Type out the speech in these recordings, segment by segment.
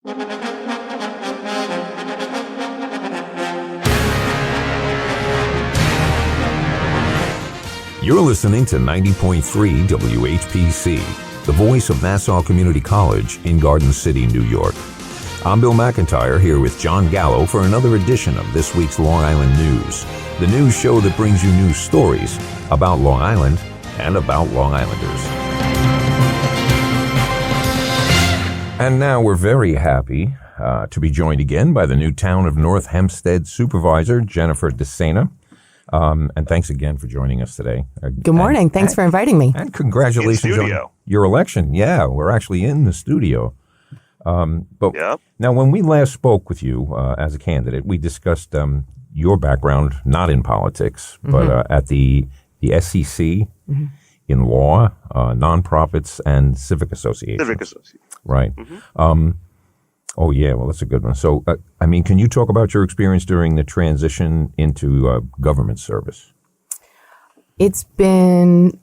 You're listening to 90.3 WHPC, the voice of Nassau Community College in Garden City, New York. I'm Bill McIntyre here with John Gallo for another edition of this week's Long Island News, the news show that brings you news stories about Long Island and about Long Islanders. And now we're very happy to be joined again by the new Town of North Hempstead Supervisor, Jennifer Desana. And thanks again for joining us today. Good morning. Thanks for inviting me. And congratulations on your election. Yeah, we're actually in the studio. But now, when we last spoke with you as a candidate, we discussed your background, not in politics, but at the SEC, in law, nonprofits, and civic associations. Right. Oh, yeah. Well, that's a good one. So, can you talk about your experience during the transition into government service? It's been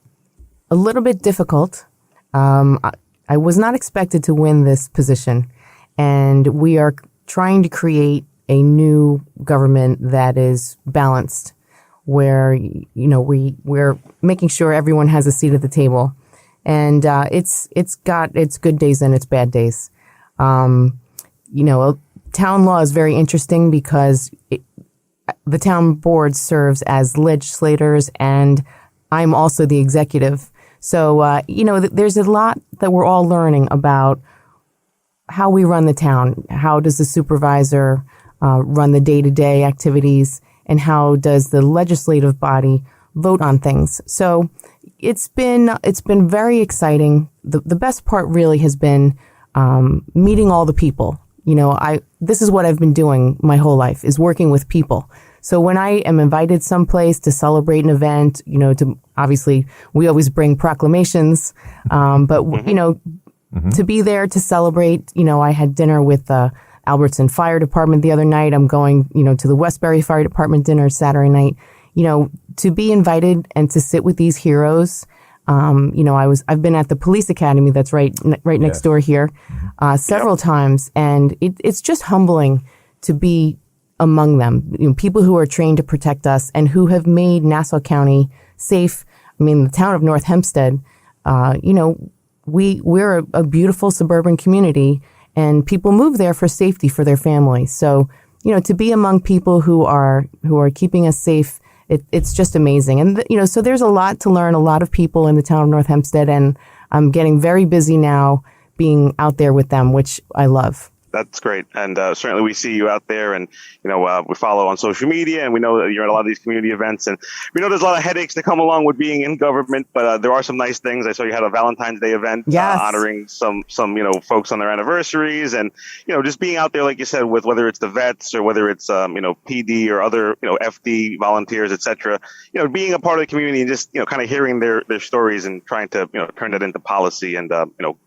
a little bit difficult. I was not expected to win this position, and we are trying to create a new government that is balanced, where, we're making sure everyone has a seat at the table. And it's got its good days and its bad days. Town law is very interesting because the town board serves as legislators, and I'm also the executive. So, there's a lot that we're all learning about how we run the town. How does the supervisor run the day-to-day activities, and how does the legislative body vote on things? So it's been very exciting. The best part really has been meeting all the people. This is what I've been doing my whole life, is working with people. So when I am invited someplace to celebrate an event, obviously we always bring proclamations, to be there to celebrate, I had dinner with the Albertson Fire Department the other night. I'm going, to the Westbury Fire Department dinner Saturday night. To be invited and to sit with these heroes. I've been at the police academy that's right next door here, several times, and it's just humbling to be among them. People who are trained to protect us and who have made Nassau County safe. The town of North Hempstead, we're a beautiful suburban community, and people move there for safety for their families. So, to be among people who are keeping us safe, it's just amazing. And, so there's a lot to learn, a lot of people in the town of North Hempstead, and I'm getting very busy now being out there with them, which I love. That's great. And certainly we see you out there, and, we follow on social media, and we know that you're at a lot of these community events, and we know there's a lot of headaches that come along with being in government, but there are some nice things. I saw you had a Valentine's Day event honoring some folks on their anniversaries, and, just being out there, like you said, with whether it's the vets or whether it's, PD or other, FD volunteers, et cetera, being a part of the community and just, kind of hearing their stories and trying to, turn that into policy and,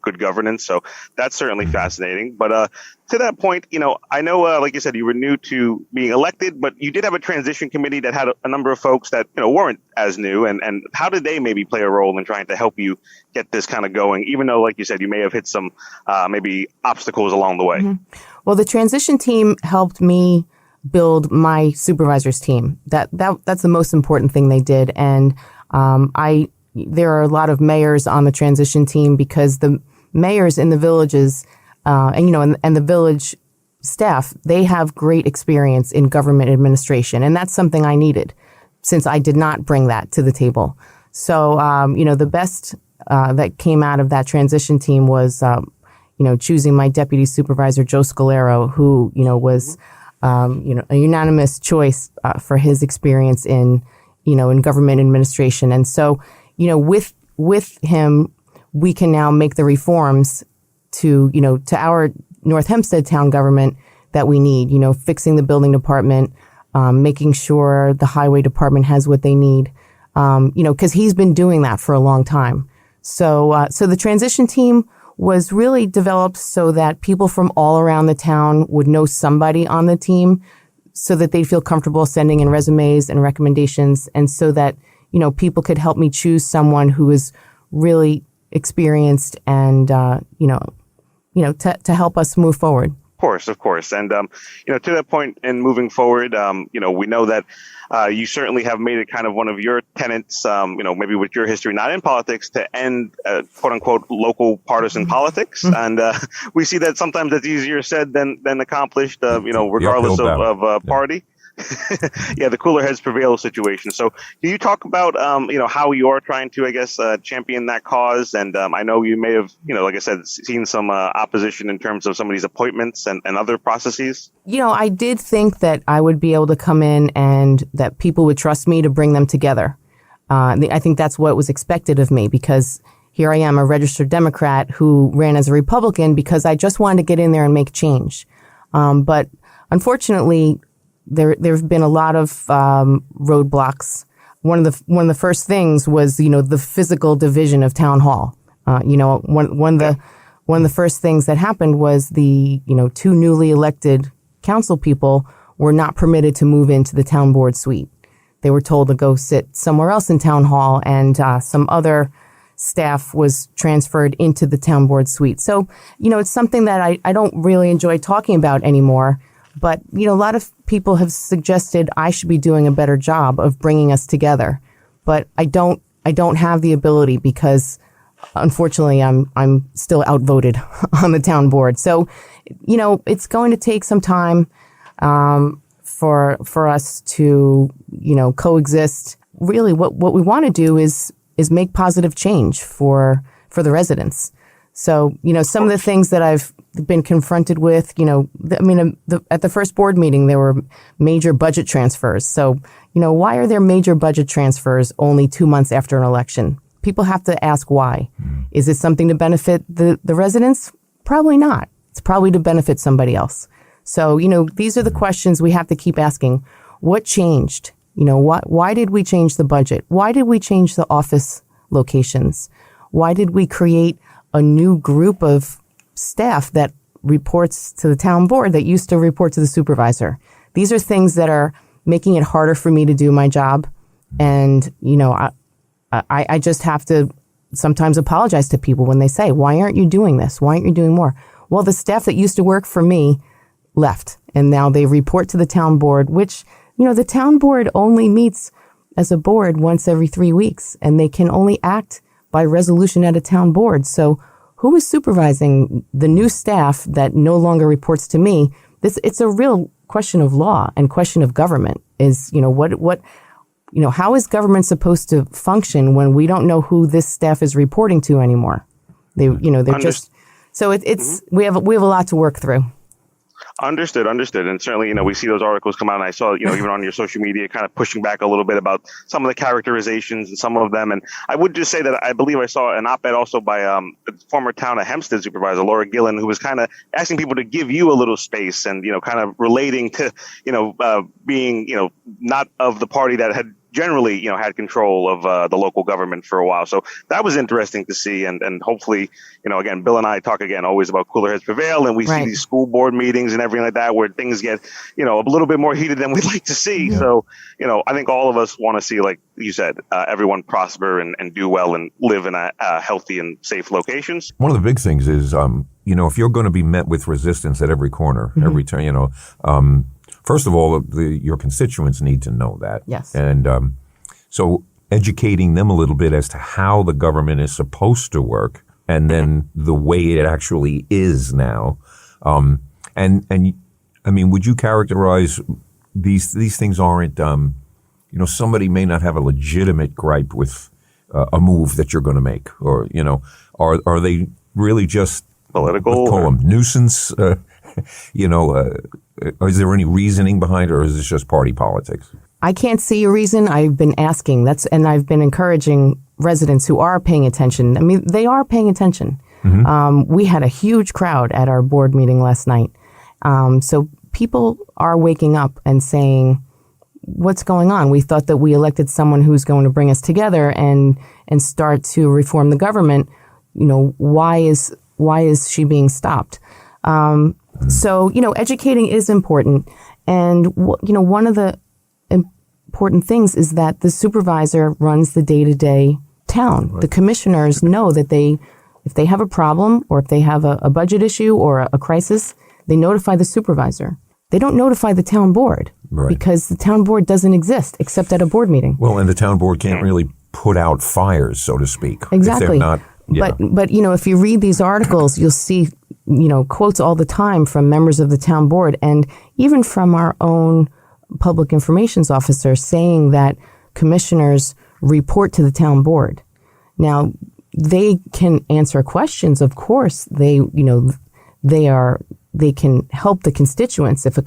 good governance. So that's certainly fascinating. But, to that point, I know, like you said, you were new to being elected, but you did have a transition committee that had a number of folks that, weren't as new. And how did they maybe play a role in trying to help you get this kind of going, even though, like you said, you may have hit some maybe obstacles along the way? Mm-hmm. Well, the transition team helped me build my supervisors team. That's the most important thing they did. And there are a lot of mayors on the transition team because the mayors in the villages and the village staff, they have great experience in government administration. And that's something I needed since I did not bring that to the table. So, the best that came out of that transition team was, choosing my deputy supervisor, Joe Scalero, who, was, a unanimous choice for his experience in government administration. And so, with him, we can now make the reforms to our North Hempstead town government that we need, fixing the building department, making sure the highway department has what they need, because he's been doing that for a long time. So the transition team was really developed so that people from all around the town would know somebody on the team so that they'd feel comfortable sending in resumes and recommendations, and so that, people could help me choose someone who is really experienced and, to help us move forward. Of course. And, to that point and moving forward, we know that you certainly have made it kind of one of your tenets, maybe with your history, not in politics, to end, quote unquote, local partisan politics. And we see that sometimes that's easier said than accomplished, regardless of party. Yeah, the cooler heads prevail situation. So can you talk about, how you're trying to, I guess, champion that cause? And I know you may have, like I said, seen some opposition in terms of some of these appointments and other processes. I did think that I would be able to come in and that people would trust me to bring them together. I think that's what was expected of me, because here I am, a registered Democrat who ran as a Republican because I just wanted to get in there and make change. But unfortunately, There've been a lot of roadblocks. One of the first things was the physical division of town hall. One of the first things that happened was the two newly elected council people were not permitted to move into the town board suite. They were told to go sit somewhere else in town hall, and some other staff was transferred into the town board suite. So it's something that I don't really enjoy talking about anymore. But, a lot of people have suggested I should be doing a better job of bringing us together. But I don't have the ability because, unfortunately, I'm still outvoted on the town board. So, it's going to take some time for us to, coexist. Really, what we want to do is make positive change for the residents. So, some of the things that I've been confronted with, at the first board meeting, there were major budget transfers. So, why are there major budget transfers only 2 months after an election? People have to ask why. Is it something to benefit the residents? Probably not. It's probably to benefit somebody else. So, these are the questions we have to keep asking. What changed? Why did we change the budget? Why did we change the office locations? Why did we create a new group of staff that reports to the town board that used to report to the supervisor? These are things that are making it harder for me to do my job. And, I just have to sometimes apologize to people when they say, why aren't you doing this? Why aren't you doing more? Well, the staff that used to work for me left, and now they report to the town board, which, the town board only meets as a board once every 3 weeks, and they can only act by resolution at a town board. So who is supervising the new staff that no longer reports to me? It's a real question of law and question of government. Is, how is government supposed to function when we don't know who this staff is reporting to anymore? They're just, so we have a lot to work through. Understood. And certainly, we see those articles come out, and I saw, even on your social media, kind of pushing back a little bit about some of the characterizations and some of them. And I would just say that I believe I saw an op-ed also by the former town of Hempstead supervisor, Laura Gillen, who was kind of asking people to give you a little space and, kind of relating to, being, not of the party that had generally, had control of the local government for a while. So that was interesting to see. And hopefully, again, Bill and I talk again always about cooler heads prevail. And we see these school board meetings and everything like that where things get, a little bit more heated than we'd like to see. Yeah. So, I think all of us want to see, like you said, everyone prosper and do well and live in a healthy and safe locations. One of the big things is, if you're going to be met with resistance at every corner, every turn, first of all, your constituents need to know that. Yes. And so educating them a little bit as to how the government is supposed to work and then the way it actually is now. Would you characterize these things aren't, somebody may not have a legitimate gripe with a move that you're going to make, or, are they really just political? Let's call them nuisance, is there any reasoning behind it, or is this just party politics? I can't see a reason. I've been asking. And I've been encouraging residents who are paying attention. I mean, they are paying attention. Mm-hmm. We had a huge crowd at our board meeting last night. So people are waking up and saying, what's going on? We thought that we elected someone who's going to bring us together and start to reform the government. Why is she being stopped? So, educating is important. And, one of the important things is that the supervisor runs the day-to-day town. Right. The commissioners know that if they have a problem or if they have a budget issue or a crisis, They notify the supervisor. They don't notify the town board because the town board doesn't exist except at a board meeting. Well, and the town board can't really put out fires, so to speak. Exactly. If they're not, But if you read these articles, you'll see, quotes all the time from members of the town board and even from our own public informations officer saying that commissioners report to the town board. Now, they can answer questions, of course. They can help the constituents. If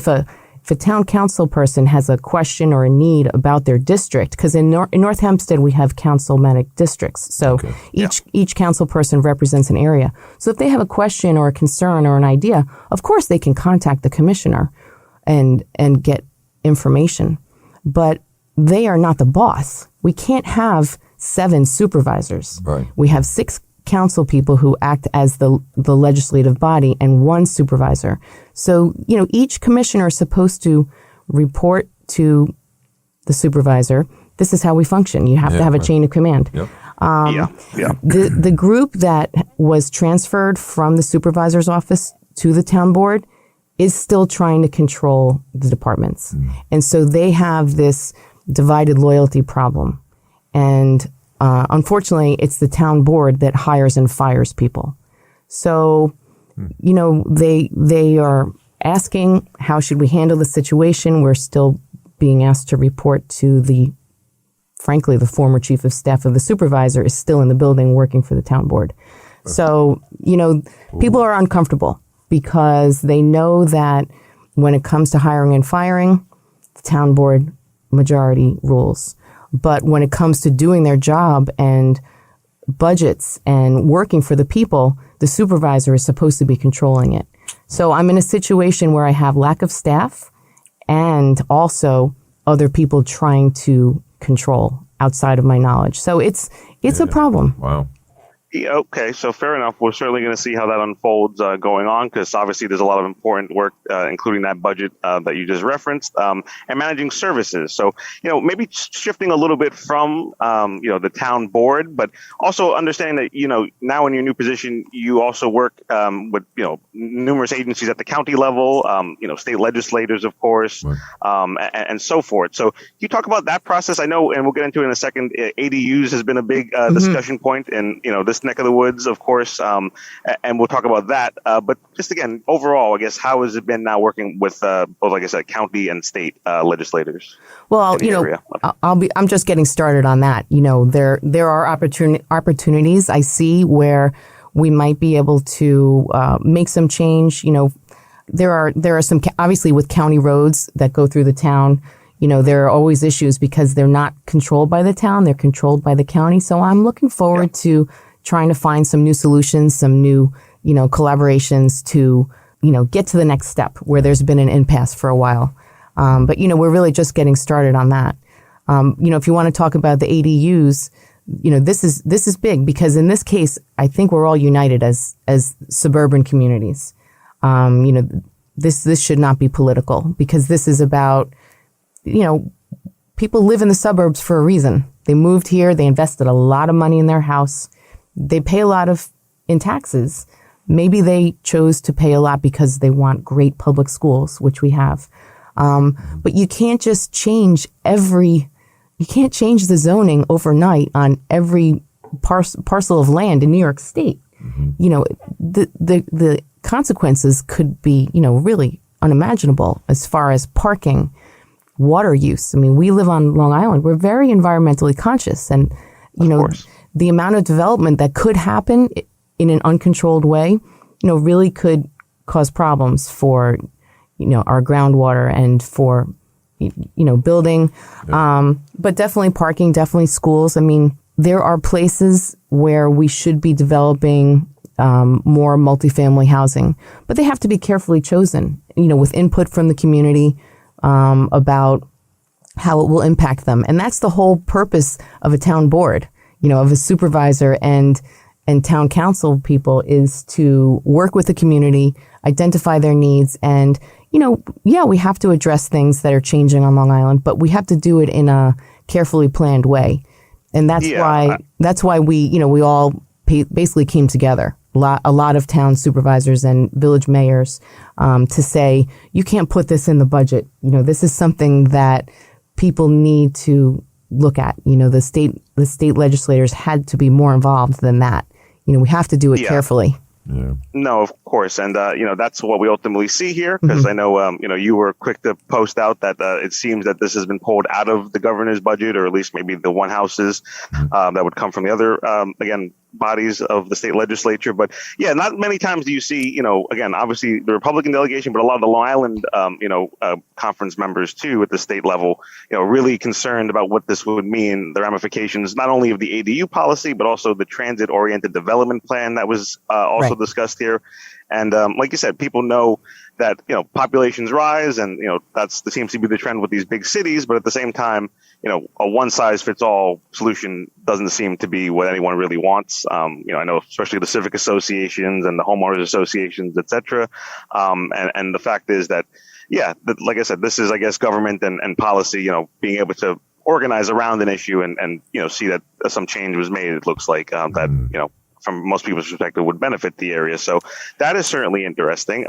a town council person has a question or a need about their district, because in North Hempstead we have councilmanic districts, so each council person represents an area. So if they have a question or a concern or an idea, of course they can contact the commissioner and get information. But they are not the boss. We can't have 7 supervisors. Right. We have 6 council people who act as the legislative body and 1 supervisor. So, each commissioner is supposed to report to the supervisor. This is how we function. You have to have a chain of command. Yep. The group that was transferred from the supervisor's office to the town board is still trying to control the departments. And so they have this divided loyalty problem. And unfortunately, it's the town board that hires and fires people. So, they are asking, how should we handle the situation? We're still being asked to report to frankly, the former chief of staff of the supervisor is still in the building working for the town board. So, people are uncomfortable because they know that when it comes to hiring and firing, the town board majority rules. But when it comes to doing their job and budgets and working for the people, the supervisor is supposed to be controlling it. So I'm in a situation where I have lack of staff and also other people trying to control outside of my knowledge. So it's a problem. Wow. Yeah, okay, so fair enough. We're certainly going to see how that unfolds going on, because obviously there's a lot of important work, including that budget that you just referenced, and managing services. So, maybe shifting a little bit from, the town board, but also understanding that, now in your new position, you also work with, numerous agencies at the county level, state legislators, of course, and so forth. So can you talk about that process? I know, and we'll get into it in a second, ADUs has been a big discussion point in, this neck of the woods, of course, and we'll talk about that. But just again, overall, I guess, how has it been now working with both, like I said, county and state legislators? Well, I'm just getting started on that. There are opportunities I see where we might be able to make some change. There are some, obviously, with county roads that go through the town. There are always issues because they're not controlled by the town; they're controlled by the county. So I'm looking forward to trying to find some new solutions, some new, collaborations to, get to the next step where there's been an impasse for a while. But, we're really just getting started on that. If you want to talk about the ADUs, this is big because in this case, I think we're all united as suburban communities. This should not be political because this is about, people live in the suburbs for a reason. They moved here. They invested a lot of money in their house. They pay a lot in taxes. Maybe they chose to pay a lot because they want great public schools, which we have. But you can't just change you can't change the zoning overnight on every parcel of land in New York State. The consequences could be, really unimaginable as far as parking, water use. I mean, we live on Long Island. We're very environmentally conscious and, the amount of development that could happen in an uncontrolled way, really could cause problems for, our groundwater and for, building. Yeah. But definitely parking, definitely schools. I mean, there are places where we should be developing more multifamily housing, but they have to be carefully chosen, with input from the community about how it will impact them. And that's the whole purpose of a town board. Of a supervisor and town council people is to work with the community, identify their needs, and, we have to address things that are changing on Long Island, but we have to do it in a carefully planned way. And that's why we, we all basically came together a lot of town supervisors and village mayors to say, you can't put this in the budget. This is something that people need to look at. The state legislators had to be more involved than that. We have to do it carefully. Yeah. No, of course. And, that's what we ultimately see here, because I know, you were quick to post out that it seems that this has been pulled out of the governor's budget, or at least maybe the one houses that would come from the other, bodies of the state legislature. But yeah, not many times do you see, again, obviously the Republican delegation, but a lot of the Long Island, conference members too at the state level, really concerned about what this would mean, the ramifications, not only of the ADU policy, but also the transit oriented development plan that was also discussed here. And like you said, people know that, populations rise, and, that seems to be the trend with these big cities. But at the same time, a one size fits all solution doesn't seem to be what anyone really wants. I know especially the civic associations and the homeowners associations, et cetera. And the fact is that, like I said, this is, I guess, government and policy, being able to organize around an issue and see that some change was made. It looks like that, from most people's perspective, would benefit the area. So that is certainly interesting.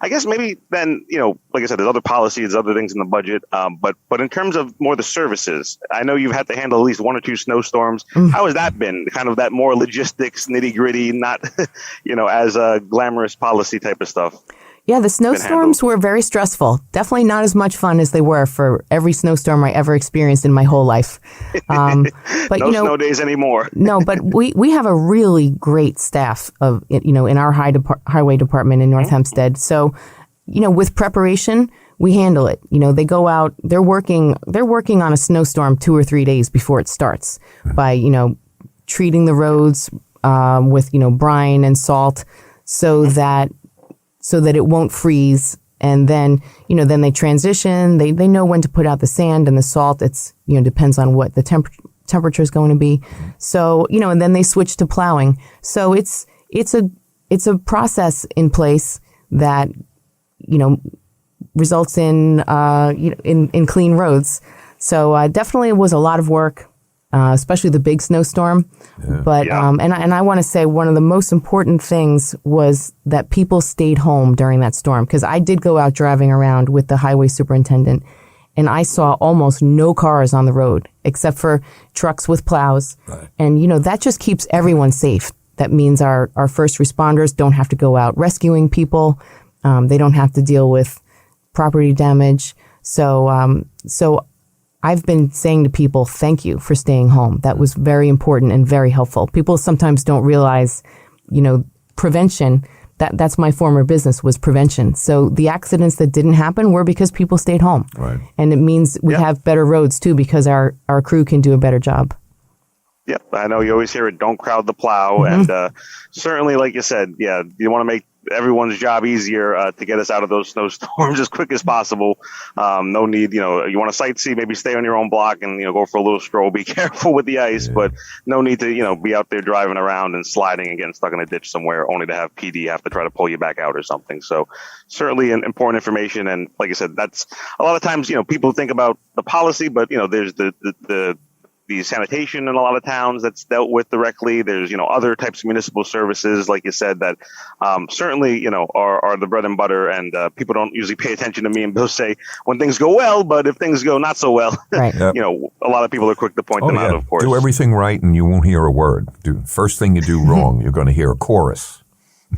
I guess maybe then, like I said, there's other policies, other things in the budget. But in terms of more the services, I know you've had to handle at least one or two snowstorms. How has that been? Kind of that more logistics, nitty gritty, not, as a glamorous policy type of stuff. Yeah, the snowstorms were very stressful. Definitely not as much fun as they were for every snowstorm I ever experienced in my whole life. But no snow days anymore. No, but we have a really great staff of in our highway department in North Hempstead. So, with preparation, we handle it. They go out. They're working on a snowstorm 2 or 3 days before it starts by treating the roads with brine and salt so that it won't freeze. And then, then they transition. They know when to put out the sand and the salt. It's, depends on what the temperature is going to be. So, and then they switch to plowing. So it's a process in place that, results in clean roads. So, definitely it was a lot of work. Especially the big snowstorm. Yeah. But, and I want to say one of the most important things was that people stayed home during that storm. Because I did go out driving around with the highway superintendent, and I saw almost no cars on the road except for trucks with plows. Right. And, that just keeps everyone safe. That means our first responders don't have to go out rescuing people. They don't have to deal with property damage. So I've been saying to people, thank you for staying home. That was very important and very helpful. People sometimes don't realize, prevention, that's my former business, was prevention. So the accidents that didn't happen were because people stayed home. Right. And it means we have better roads too, because our crew can do a better job. Yep. I know you always hear it, don't crowd the plow. And certainly, like you said, you want to make everyone's job easier to get us out of those snowstorms as quick as possible. No need, you want to sightsee, maybe stay on your own block and, go for a little stroll. Be careful with the ice, but no need to, be out there driving around and sliding and getting stuck in a ditch somewhere only to have PD have to try to pull you back out or something. So certainly an important information. And like I said, that's a lot of times, people think about the policy, but, there's the sanitation in a lot of towns that's dealt with directly. There's, other types of municipal services, like you said, that certainly, are the bread and butter. And people don't usually pay attention to me and they'll say when things go well, but if things go not so well, right. A lot of people are quick to point them out, of course. Do everything right and you won't hear a word. First thing you do wrong, you're going to hear a chorus.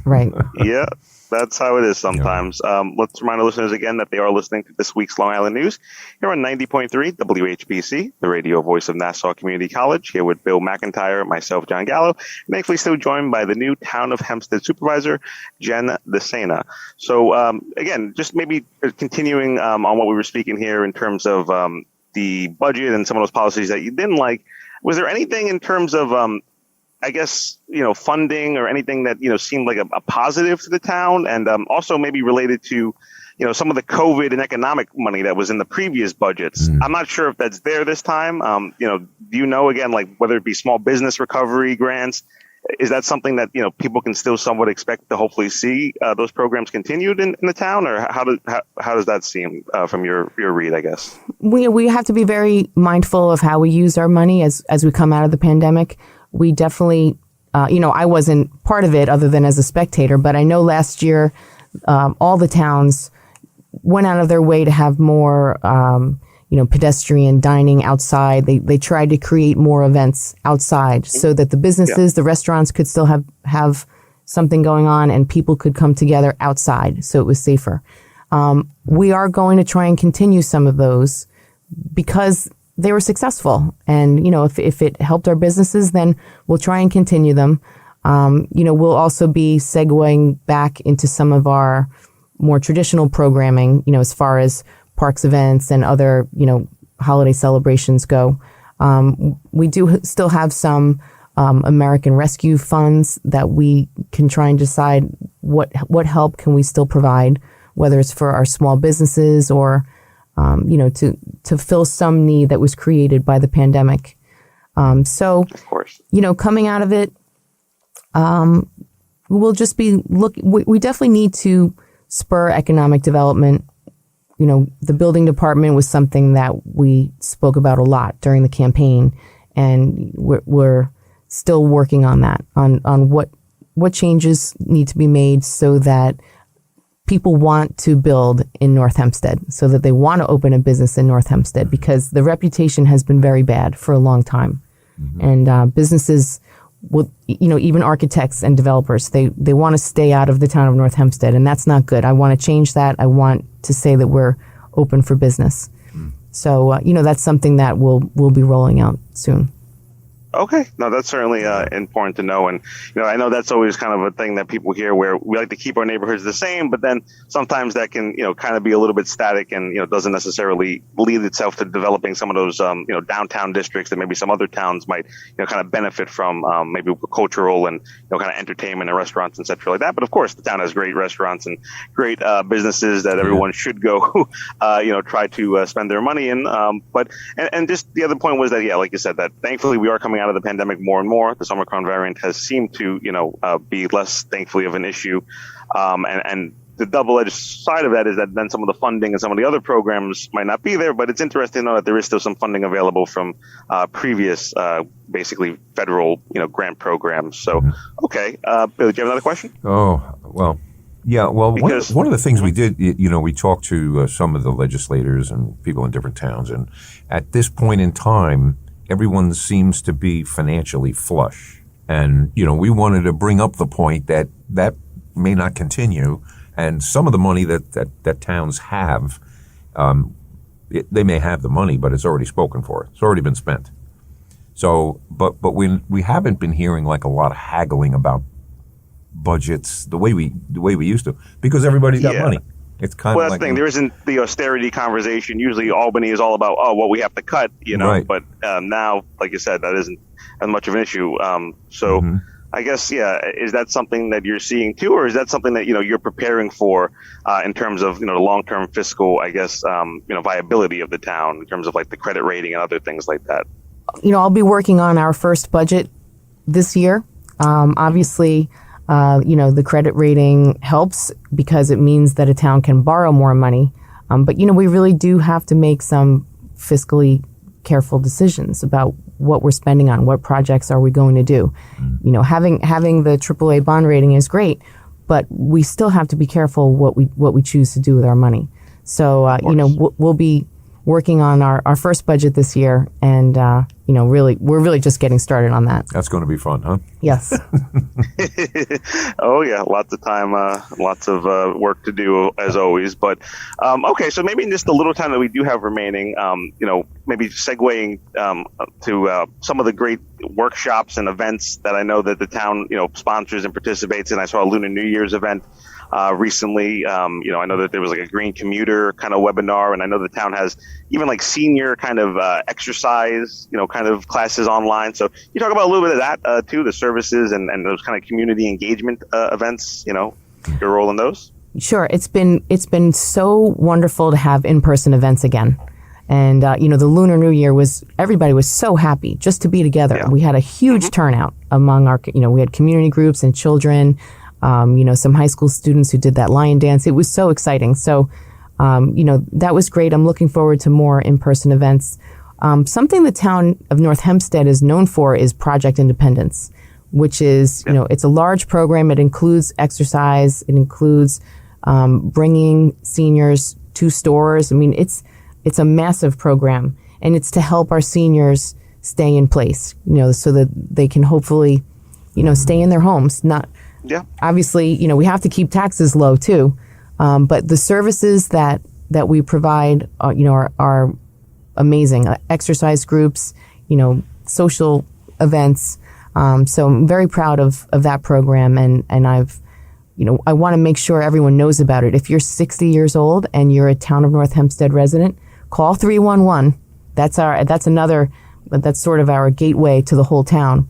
Right. Yeah. That's how it is sometimes. Let's remind our listeners again that they are listening to this week's Long Island News here on 90.3 WHPC, the radio voice of Nassau Community College, here with Bill McIntyre, myself, John Gallo, and thankfully still joined by the new Town of Hempstead Supervisor, Jen Desana. So, again, just maybe continuing on what we were speaking here in terms of the budget and some of those policies that you didn't like, was there anything in terms of I guess, funding or anything that, seemed like a positive to the town, and also maybe related to, some of the COVID and economic money that was in the previous budgets. I'm not sure if that's there this time. Do you know, again, like whether it be small business recovery grants, is that something that, people can still somewhat expect to hopefully see those programs continued in the town, or how does that seem from your read, I guess? We have to be very mindful of how we use our money as we come out of the pandemic. We definitely I wasn't part of it other than as a spectator, but I know last year all the towns went out of their way to have more, pedestrian dining outside. They tried to create more events outside so that the businesses, the restaurants could still have something going on and people could come together outside, so it was safer. We are going to try and continue some of those because they were successful. And, if it helped our businesses, then we'll try and continue them. We'll also be segueing back into some of our more traditional programming, as far as parks events and other, holiday celebrations go. We do still have some American Rescue funds that we can try and decide what help can we still provide, whether it's for our small businesses or, to fill some need that was created by the pandemic. So, of course, coming out of it, we'll just be we definitely need to spur economic development. The building department was something that we spoke about a lot during the campaign, and we're still working on that, on what changes need to be made so that people want to build in North Hempstead, so that they want to open a business in North Hempstead, because the reputation has been very bad for a long time. Mm-hmm. And businesses, even architects and developers, they want to stay out of the town of North Hempstead, and that's not good. I want to change that. I want to say that we're open for business. Mm. So, that's something that we'll be rolling out soon. Okay. No, that's certainly important to know. And, I know that's always kind of a thing that people hear, where we like to keep our neighborhoods the same, but then sometimes that can, kind of be a little bit static and, doesn't necessarily lead itself to developing some of those, downtown districts that maybe some other towns might, kind of benefit from, maybe cultural and, kind of entertainment and restaurants and such like that. But of course, the town has great restaurants and great businesses that everyone should go, try to spend their money in. But just the other point was that, like you said, that thankfully we are coming out of the pandemic more and more. The Omicron variant has seemed to, be less, thankfully, of an issue. And the double-edged side of that is that then some of the funding and some of the other programs might not be there, but it's interesting to know that there is still some funding available from previous, basically federal, grant programs. So, okay. Bill, do you have another question? Oh, well, yeah. Well, one of the things we did, we talked to some of the legislators and people in different towns, and at this point in time, everyone seems to be financially flush. And, we wanted to bring up the point that may not continue. And some of the money that towns have, they may have the money, but it's already spoken for. It's already been spent. So, but we haven't been hearing like a lot of haggling about budgets the way we used to, because everybody's got money. It's kind of that's the thing. There isn't the austerity conversation. Usually Albany is all about, what we have to cut, right. But now, like you said, that isn't as much of an issue. So I guess, is that something that you're seeing too, or is that something that, you're preparing for in terms of, the long-term fiscal, I guess, viability of the town in terms of like the credit rating and other things like that? I'll be working on our first budget this year. Obviously, the credit rating helps because it means that a town can borrow more money. But, we really do have to make some fiscally careful decisions about what we're spending on, what projects are we going to do. Having the AAA bond rating is great, but we still have to be careful what we choose to do with our money. So, we'll be working on our first budget this year, and we're really just getting started on that. That's going to be fun, huh? Yes. Oh yeah, lots of time, lots of work to do as always. But okay, so maybe in just the little time that we do have remaining, maybe segueing to some of the great workshops and events that I know that the town sponsors and participates in. I saw a Lunar New Year's event recently. I know that there was like a green commuter kind of webinar, and I know the town has even like senior kind of exercise, kind of classes online. So you talk about a little bit of that too, the services and those kind of community engagement events, your role in those. Sure. It's been so wonderful to have in-person events again. And, the Lunar New Year everybody was so happy just to be together. Yeah. We had a huge turnout among our, we had community groups and children, some high school students who did that lion dance. It was so exciting. So, that was great. I'm looking forward to more in-person events. Something the town of North Hempstead is known for is Project Independence. which is, it's a large program. It includes exercise. It includes bringing seniors to stores. I mean, it's a massive program, and it's to help our seniors stay in place, so that they can hopefully, stay in their homes. Obviously, we have to keep taxes low too. But the services that we provide, are amazing. Exercise groups, social events. So I'm very proud of that program, and I want to make sure everyone knows about it. If you're 60 years old and you're a Town of North Hempstead resident, call 311. That's sort of our gateway to the whole town.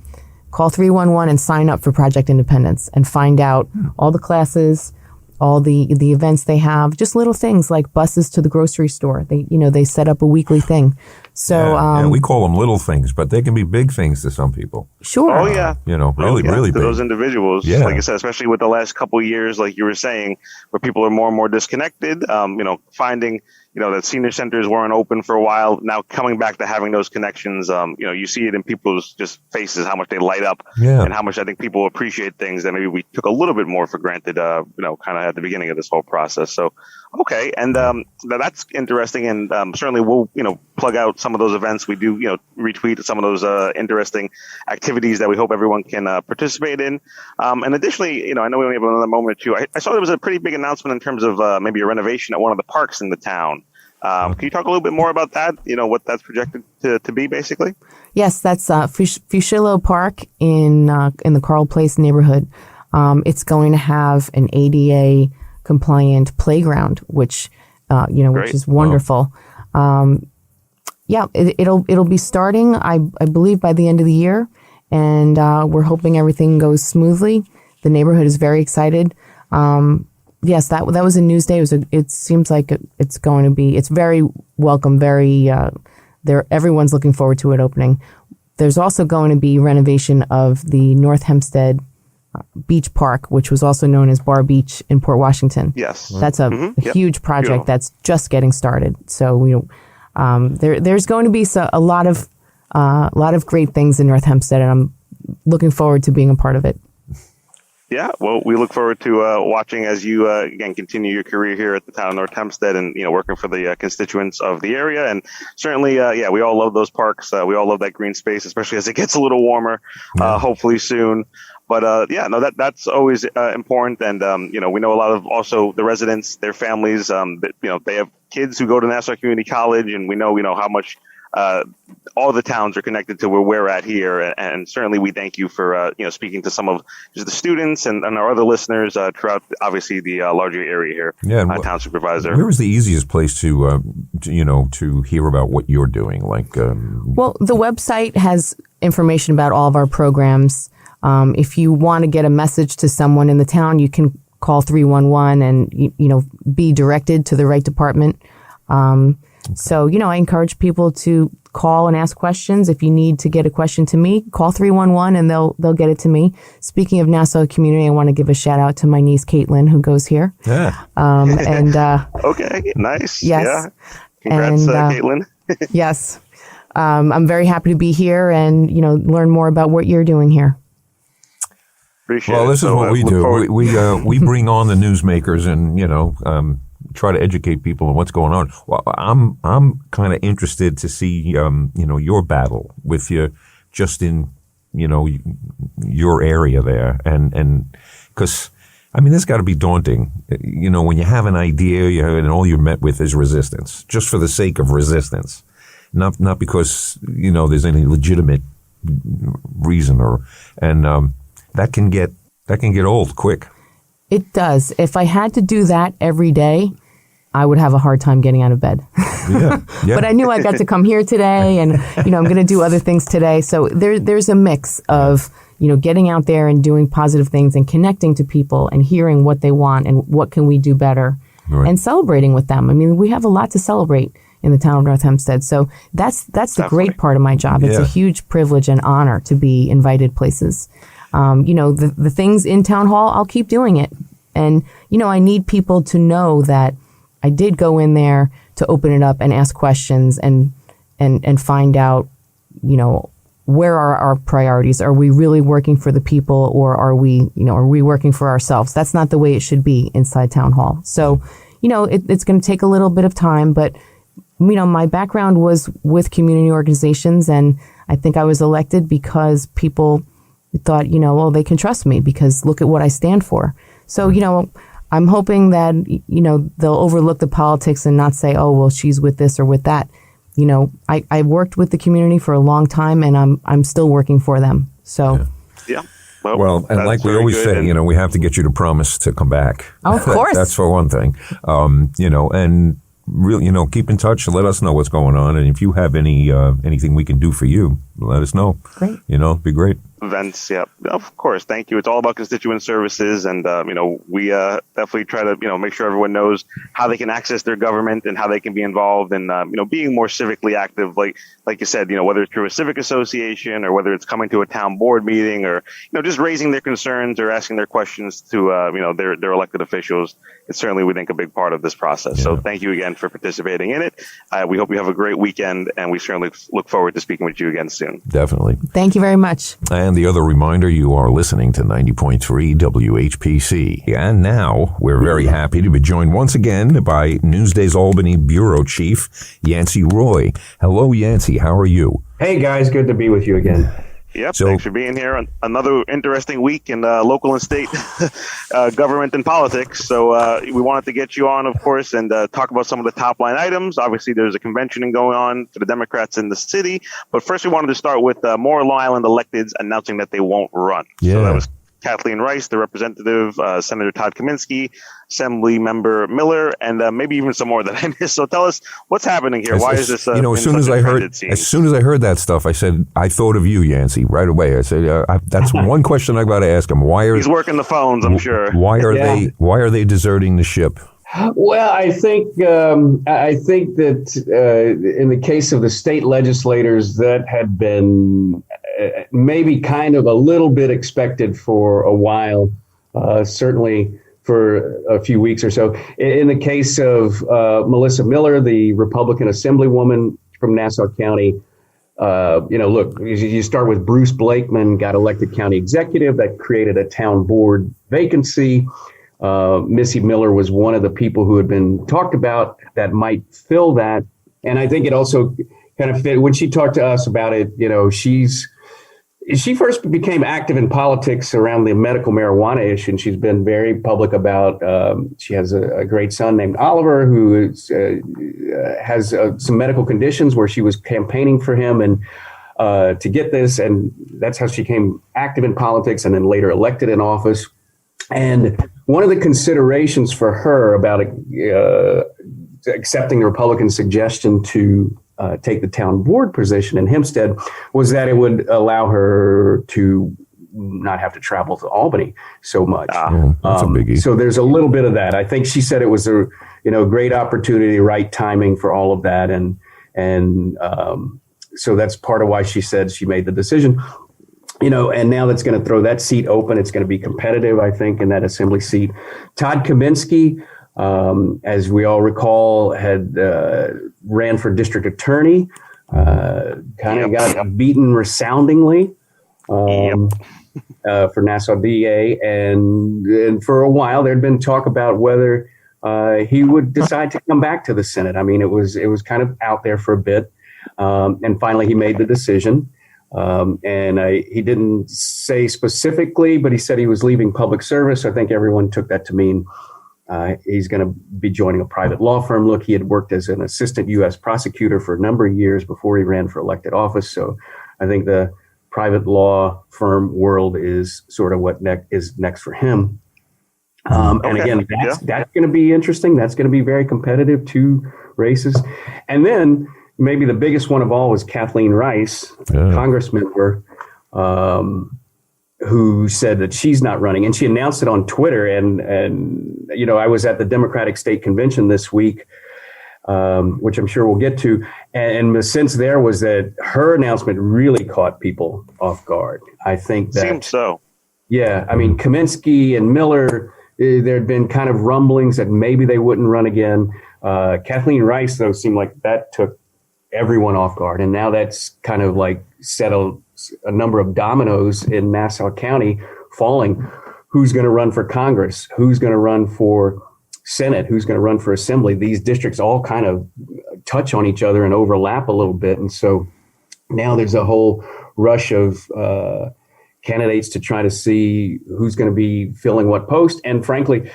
Call 311 and sign up for Project Independence and find out all the classes, all the events they have, just little things like buses to the grocery store. They set up a weekly thing. So we call them little things, but they can be big things to some people. Sure. Oh yeah. Really to big. Those individuals. Yeah. Like I said, especially with the last couple of years, like you were saying, where people are more and more disconnected. Finding that senior centers weren't open for a while. Now coming back to having those connections, you see it in people's just faces, how much they light up, and how much I think people appreciate things that maybe we took a little bit more for granted, kind of at the beginning of this whole process. So, okay. And, that's interesting. And, certainly we'll, plug out some of those events. We do, retweet some of those, interesting activities that we hope everyone can, participate in. And additionally, I know we only have another moment or two. I saw there was a pretty big announcement in terms of, maybe a renovation at one of the parks in the town. Can you talk a little bit more about that? What that's projected to be, basically? Yes, that's Fushillo Park in the Carl Place neighborhood. It's going to have an ADA compliant playground, which which is wonderful. Wow. It'll be starting, I believe, by the end of the year, and we're hoping everything goes smoothly. The neighborhood is very excited. Yes, that was a news day. It seems like it's going to be. It's very welcome. Very. Everyone's looking forward to it opening. There's also going to be renovation of the North Hempstead Beach Park, which was also known as Bar Beach in Port Washington. Yes, that's a huge project that's just getting started. So there's going to be a lot of great things in North Hempstead, and I'm looking forward to being a part of it. Yeah, well, we look forward to watching as you, again, continue your career here at the town of North Hempstead and, working for the constituents of the area. And certainly, we all love those parks. We all love that green space, especially as it gets a little warmer, hopefully soon. But, that's always important. And, we know a lot of also the residents, their families, they have kids who go to Nassau Community College, and we know, how much all the towns are connected to where we're at here. And certainly we thank you for, speaking to some of just the students and our other listeners throughout, obviously, the larger area here. Yeah, town supervisor. Where is the easiest place to hear about what you're doing? Well, the website has information about all of our programs. If you want to get a message to someone in the town, you can call 311 and, be directed to the right department. So, I encourage people to call and ask questions. If you need to get a question to me, call 311 and they'll get it to me. Speaking of Nassau Community, I want to give a shout out to my niece, Caitlin, who goes here. Yeah. Okay, nice. Yes. Yeah. Congrats, Caitlin. Yes. I'm very happy to be here and, learn more about what you're doing here. Appreciate well, this it. is what we do. We bring on the newsmakers and, try to educate people on what's going on. Well, I'm kind of interested to see, your battle with you just in, your area there. And because, this got to be daunting, when you have an idea and all you're met with is resistance, just for the sake of resistance, not because, there's any legitimate reason that can get old quick. It does. If I had to do that every day, I would have a hard time getting out of bed. Yeah. But I knew I got to come here today and, I'm going to do other things today. So there's a mix of, getting out there and doing positive things and connecting to people and hearing what they want and what can we do better and celebrating with them. We have a lot to celebrate in the town of North Hempstead. So that's the great part of my job. It's a huge privilege and honor to be invited places. The things in town hall, I'll keep doing it. And, I need people to know that I did go in there to open it up and ask questions and find out, where are our priorities? Are we really working for the people, or are we working for ourselves? That's not the way it should be inside town hall. So, it's going to take a little bit of time, but my background was with community organizations, and I think I was elected because people thought, they can trust me because look at what I stand for. So, I'm hoping that, they'll overlook the politics and not say, oh, well, she's with this or with that. I worked with the community for a long time, and I'm still working for them. So, yeah. Well, and like we always say, we have to get you to promise to come back. Oh, of course. That's for one thing. And really, keep in touch. Let us know what's going on, and if you have anything we can do for you, let us know. Great. It'd be great. Events, yeah, of course. Thank you. It's all about constituent services, and we definitely try to make sure everyone knows how they can access their government and how they can be involved in being more civically active. Like you said, whether it's through a civic association or whether it's coming to a town board meeting or just raising their concerns or asking their questions to their elected officials. It's certainly, we think, a big part of this process. Yeah. So thank you again for participating in it. We hope you have a great weekend, and we certainly look forward to speaking with you again soon. Definitely. Thank you very much. And the other reminder, you are listening to 90.3 WHPC. And now we're very happy to be joined once again by Newsday's Albany Bureau Chief, Yancey Roy. Hello, Yancey. How are you? Hey, guys. Good to be with you again. Yep, thanks for being here. Another interesting week in local and state government and politics. So we wanted to get you on, of course, and talk about some of the top line items. Obviously, there's a convention going on for the Democrats in the city. But first, we wanted to start with more Long Island electeds announcing that they won't run. Yeah. So that was Kathleen Rice, the representative, Senator Todd Kaminsky, Assembly Member Miller, and maybe even some more that I missed. So tell us what's happening here. Why is this? As soon as I heard that stuff, I said I thought of you, Yancey, right away. I said that's one question I got to ask him. He's working the phones, I'm sure. Why are they deserting the ship? Well, I think that in the case of the state legislators, that had been maybe kind of a little bit expected for a while, certainly for a few weeks or so. In the case of Melissa Miller, the Republican Assemblywoman from Nassau County, look, you start with Bruce Blakeman, got elected county executive. That created a town board vacancy. Missy Miller was one of the people who had been talked about that might fill that. And I think it also kind of fit when she talked to us about it. She first became active in politics around the medical marijuana issue, and she's been very public about. She has a great son named Oliver who has some medical conditions where she was campaigning for him and to get this, and that's how she became active in politics and then later elected in office. And one of the considerations for her about accepting the Republican suggestion to take the town board position in Hempstead was that it would allow her to not have to travel to Albany so much. That's a biggie. So there's a little bit of that. I think she said it was a great opportunity, right timing for all of that, and so that's part of why she said she made the decision. And now that's going to throw that seat open. It's going to be competitive, I think, in that assembly seat. Todd Kaminsky, as we all recall, had ran for district attorney, got beaten resoundingly for Nassau DA. And for a while, there'd been talk about whether he would decide to come back to the Senate. I mean, it was kind of out there for a bit. And finally, he made the decision. He didn't say specifically, but he said he was leaving public service. I think everyone took that to mean he's going to be joining a private law firm. Look, he had worked as an assistant U.S. prosecutor for a number of years before he ran for elected office. So I think the private law firm world is sort of what is next for him. And again, that's going to be interesting. That's going to be very competitive, 2 races. And then maybe the biggest one of all was Kathleen Rice, Congress member, who said that she's not running. And she announced it on Twitter. And I was at the Democratic State Convention this week, which I'm sure we'll get to. And the sense there was that her announcement really caught people off guard. I think that seems so. Yeah. I mean, Kaminsky and Miller, there had been kind of rumblings that maybe they wouldn't run again. Kathleen Rice, though, seemed like that took everyone off guard. And now that's kind of like settled a number of dominoes in Nassau County falling. Who's going to run for Congress? Who's going to run for Senate? Who's going to run for Assembly? These districts all kind of touch on each other and overlap a little bit. And so now there's a whole rush of candidates to try to see who's going to be filling what post. And frankly,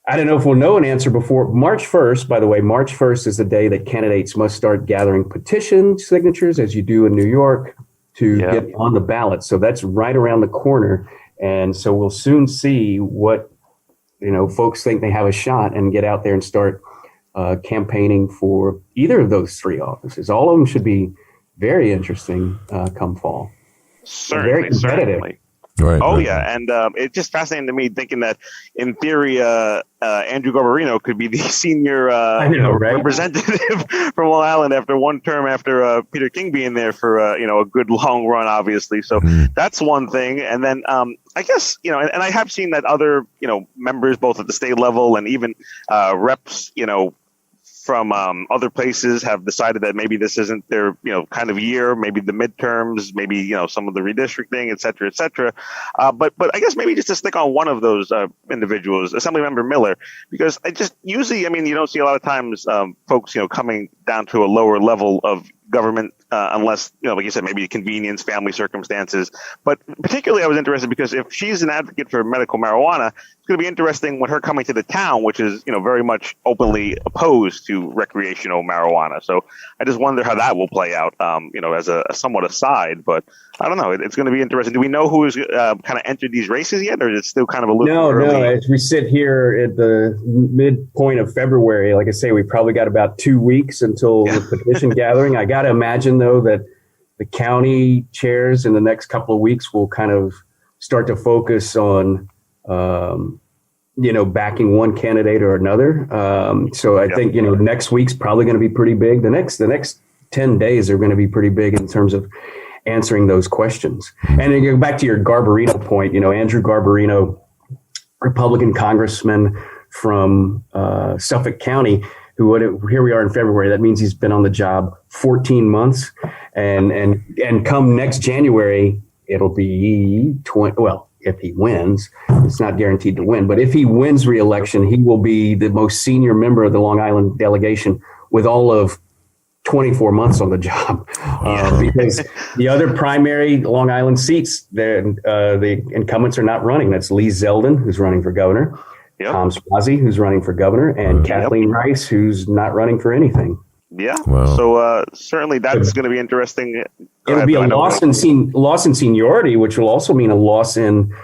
I don't know if we'll know an answer before March 1st. By the way, March 1st is the day that candidates must start gathering petition signatures, as you do in New York, to get on the ballot. So that's right around the corner. And so we'll soon see what, folks think they have a shot and get out there and start campaigning for either of those three offices. All of them should be very interesting come fall. Very competitive. Certainly. Right, yeah. And it's just fascinating to me thinking that in theory, Andrew Garbarino could be the senior representative from Long Island after one term after Peter King being there for, a good long run, obviously. So that's one thing. And then I guess, and I have seen that other, members, both at the state level and even reps, from other places have decided that maybe this isn't their, kind of year, maybe the midterms, maybe, some of the redistricting, et cetera, et cetera. But I guess maybe just to stick on one of those individuals, Assemblymember Miller, because usually, you don't see a lot of times folks, coming down to a lower level of government unless, like you said, maybe convenience, family circumstances. But particularly I was interested because if she's an advocate for medical marijuana, it's going to be interesting when her coming to the town, which is, very much openly opposed to recreational marijuana. So I just wonder how that will play out, as a somewhat aside. But I don't know. It's going to be interesting. Do we know who has kind of entered these races yet, or is it still kind of a little early? No. As we sit here at the midpoint of February, like I say, we probably got about 2 weeks until the petition gathering. I got to imagine, though, that the county chairs in the next couple of weeks will kind of start to focus on, backing one candidate or another. So I think, next week's probably going to be pretty big. The next 10 days are going to be pretty big in terms of answering those questions. And then go back to your Garbarino point, Andrew Garbarino, Republican congressman from Suffolk County, here we are in February. That means he's been on the job 14 months. And come next January, it'll be 20. Well, if he wins, it's not guaranteed to win. But if he wins re-election, he will be the most senior member of the Long Island delegation with all of 24 months on the job, because the other primary Long Island seats, the incumbents are not running. That's Lee Zeldin, who's running for governor, Tom Suozzi, who's running for governor, and Kathleen Rice, who's not running for anything. Yeah. Wow. So certainly that's going to be interesting. It'll be a loss in seniority, which will also mean a loss in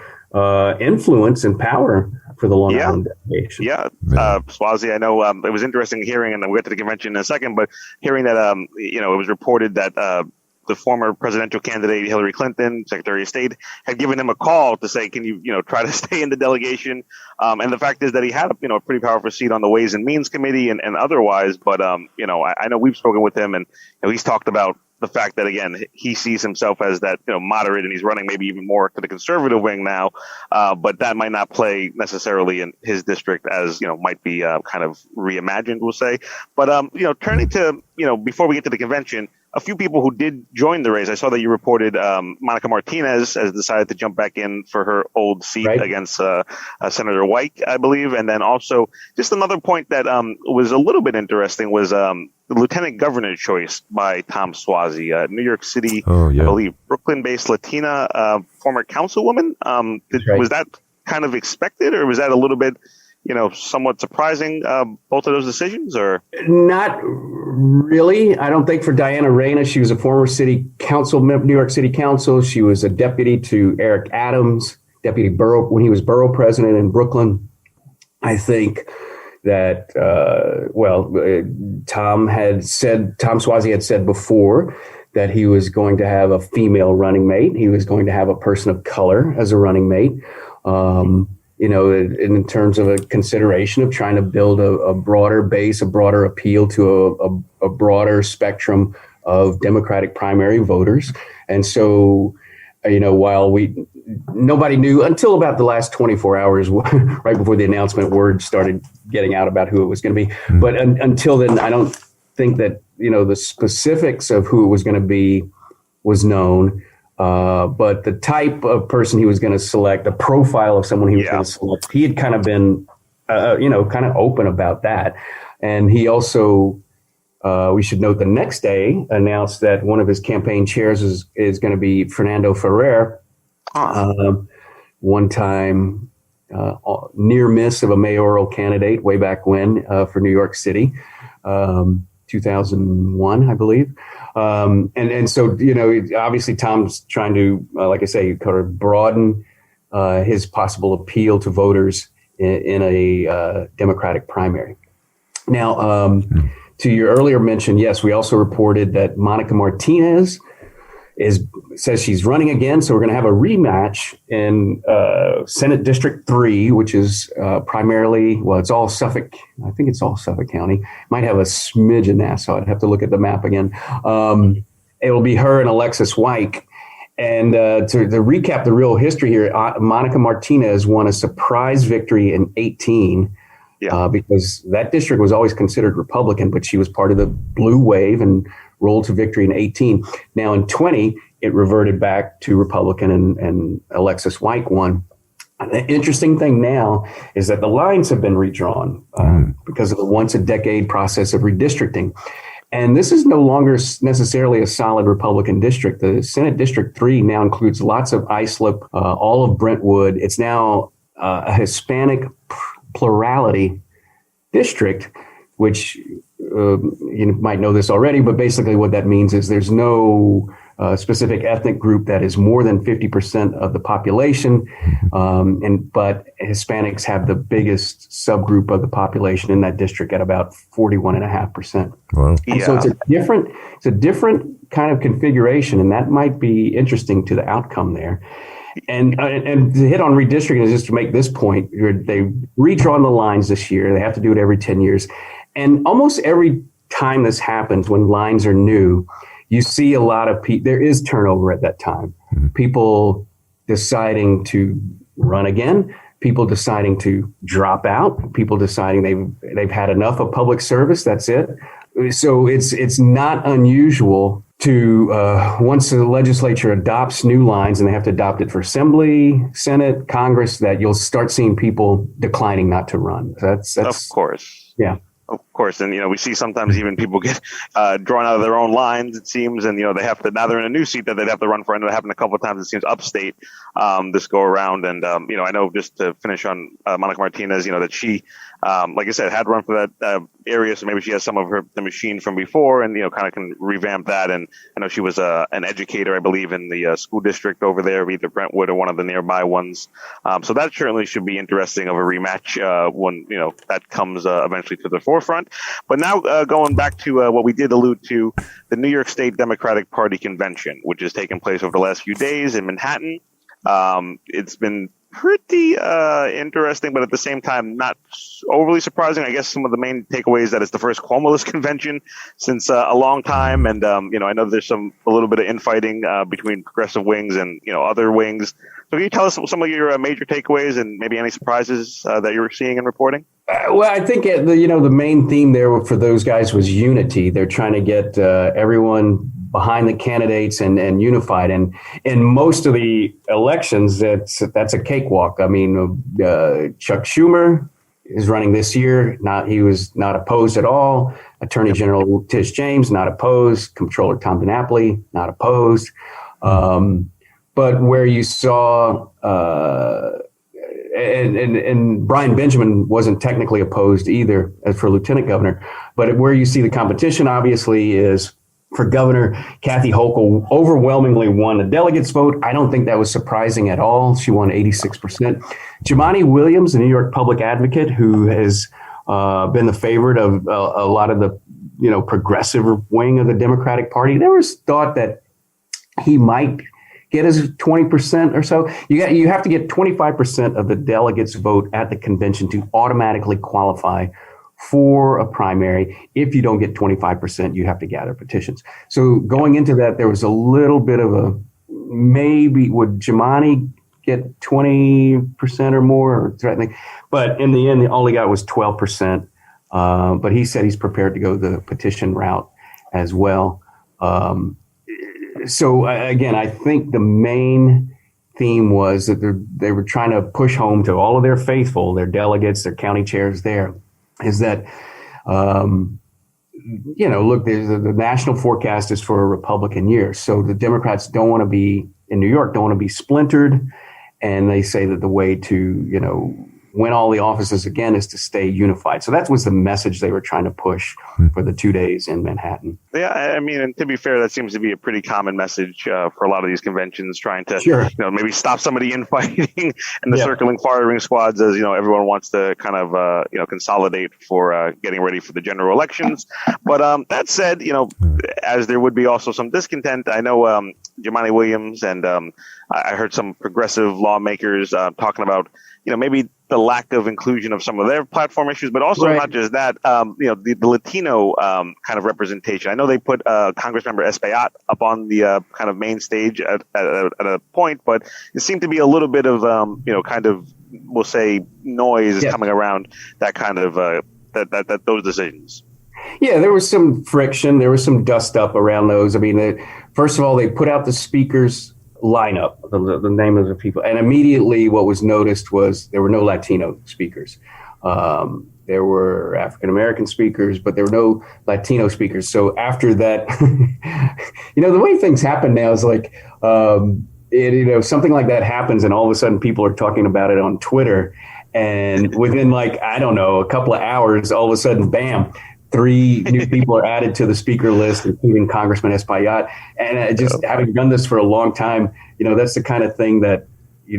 influence and power for the Long Island delegation. Yeah. Suozzi, I know it was interesting hearing, and we'll get to the convention in a second, but hearing that, it was reported that the former presidential candidate, Hillary Clinton, Secretary of State, had given him a call to say, can you, try to stay in the delegation? And the fact is that he had, a pretty powerful seat on the Ways and Means Committee and otherwise. But, I know we've spoken with him and he's talked about the fact that, again, he sees himself as that, moderate, and he's running maybe even more to the conservative wing now. But that might not play necessarily in his district as, might be kind of reimagined, we'll say. But, turning to, before we get to the convention, a few people who did join the race. I saw that you reported Monica Martinez has decided to jump back in for her old seat against Senator White, I believe. And then also just another point that was a little bit interesting was the lieutenant governor choice by Tom Suozzi, New York City, I believe, Brooklyn-based Latina former councilwoman. Was that kind of expected, or was that a little bit, somewhat surprising, both of those decisions, or? Not really. I don't think for Diana Reyna. She was a former city council member, New York City Council. She was a deputy to Eric Adams, deputy borough, when he was borough president in Brooklyn. I think that, Tom Suozzi had said before that he was going to have a female running mate. He was going to have a person of color as a running mate. In terms of a consideration of trying to build a broader base, a broader appeal to a broader spectrum of Democratic primary voters. And so, while nobody knew until about the last 24 hours, right before the announcement, word started getting out about who it was going to be. But until then, I don't think that, the specifics of who it was going to be was known. But the type of person he was going to select, the profile of someone he was going to select, he had kind of been, kind of open about that. And he also, we should note, the next day announced that one of his campaign chairs is going to be Fernando Ferrer, one time near miss of a mayoral candidate way back when for New York City, 2001, I believe. And so, obviously Tom's trying to, like I say, kind of broaden his possible appeal to voters in a Democratic primary. Now, to your earlier mention, yes, we also reported that Monica Martinez says she's running again. So we're going to have a rematch in Senate District 3, which is primarily, it's all Suffolk. I think it's all Suffolk County. Might have a smidge of Nassau. I'd have to look at the map again. It'll be her and Alexis Wyke. And to recap the real history here, Monica Martinez won a surprise victory in 18 because that district was always considered Republican, but she was part of the blue wave and rolled to victory in 18. Now in 20, it reverted back to Republican and Alexis Wyke won. The interesting thing now is that the lines have been redrawn because of the once a decade process of redistricting. And this is no longer necessarily a solid Republican district. The Senate District 3 now includes lots of Islip, all of Brentwood. It's now a Hispanic plurality district, which you might know this already, but basically what that means is there's no specific ethnic group that is more than 50% of the population, but Hispanics have the biggest subgroup of the population in that district at about 41.5%. Wow. And so it's a different kind of configuration, and that might be interesting to the outcome there. And to hit on redistricting is just to make this point. They've redrawn the lines this year. They have to do it every 10 years. And almost every time this happens, when lines are new, you see a lot of people. There is turnover at that time. Mm-hmm. People deciding to run again, people deciding to drop out, people deciding they've had enough of public service. That's it. So it's not unusual to once the legislature adopts new lines, and they have to adopt it for Assembly, Senate, Congress, that you'll start seeing people declining not to run. That's of course. Yeah. Of course. And, we see sometimes even people get drawn out of their own lines, it seems. And, they have to, now they're in a new seat that they'd have to run for. And it happened a couple of times, it seems, upstate this go around. And, I know, just to finish on Monica Martinez, that she, like I said, had run for that area. So maybe she has some of the machine from before and, kind of can revamp that. And I know she was an educator, I believe, in the school district over there, either Brentwood or one of the nearby ones. So that certainly should be interesting of a rematch when, that comes eventually to the forefront. But now going back to what we did allude to, the New York State Democratic Party Convention, which has taken place over the last few days in Manhattan. It's been pretty interesting, but at the same time, not overly surprising. I guess some of the main takeaways that it's the first Cuomo-less convention since a long time. And, I know there's a little bit of infighting between progressive wings and, other wings. So can you tell us some of your major takeaways and maybe any surprises that you were seeing and reporting? Well, I think the main theme there for those guys was unity. They're trying to get everyone behind the candidates and unified. And in most of the elections, that's a cakewalk. I mean, Chuck Schumer is running this year. He was not opposed at all. Attorney General Tish James, not opposed. Comptroller Tom DiNapoli, not opposed. But where you saw and Brian Benjamin wasn't technically opposed either as for lieutenant governor. But where you see the competition, obviously, is for governor. Kathy Hochul overwhelmingly won the delegates vote. I don't think that was surprising at all. She won 86%. Jumaane Williams, the New York public advocate, who has been the favorite of a lot of the progressive wing of the Democratic Party, there was thought that he might get his 20% or so. You have to get 25% of the delegates vote at the convention to automatically qualify for a primary. If you don't get 25%, you have to gather petitions. So going into that, there was a little bit of a maybe would Jumaane get 20% or more or threatening, but in the end, all he got was 12%. But he said he's prepared to go the petition route as well. So again, I think the main theme was that they were trying to push home to all of their faithful, their delegates, their county chairs there, is that, look, the national forecast is for a Republican year. So the Democrats in New York, don't want to be splintered. And they say that the way to, win all the offices again is to stay unified. So that was the message they were trying to push for the 2 days in Manhattan. Yeah, I mean, and to be fair, that seems to be a pretty common message for a lot of these conventions, trying to, maybe stop some of the infighting and the circling firing squads, as everyone wants to kind of consolidate for getting ready for the general elections. But that said, as there would be also some discontent, I know Jumaane Williams and I heard some progressive lawmakers talking about maybe the lack of inclusion of some of their platform issues, but also not just that, the Latino kind of representation. I know they put Congressmember Espaillat up on the kind of main stage at a point, but it seemed to be a little bit of, we'll say, noise coming around that kind of that those decisions. Yeah, there was some friction. There was some dust up around those. I mean, first of all, they put out the speakers lineup, the name of the people, and immediately what was noticed was there were no Latino speakers. There were African American speakers, but there were no Latino speakers. So after that, the way things happen now is like, something like that happens, and all of a sudden people are talking about it on Twitter, and within a couple of hours, all of a sudden, bam. 3 new people are added to the speaker list, including Congressman Espaillat. And just having done this for a long time, that's the kind of thing that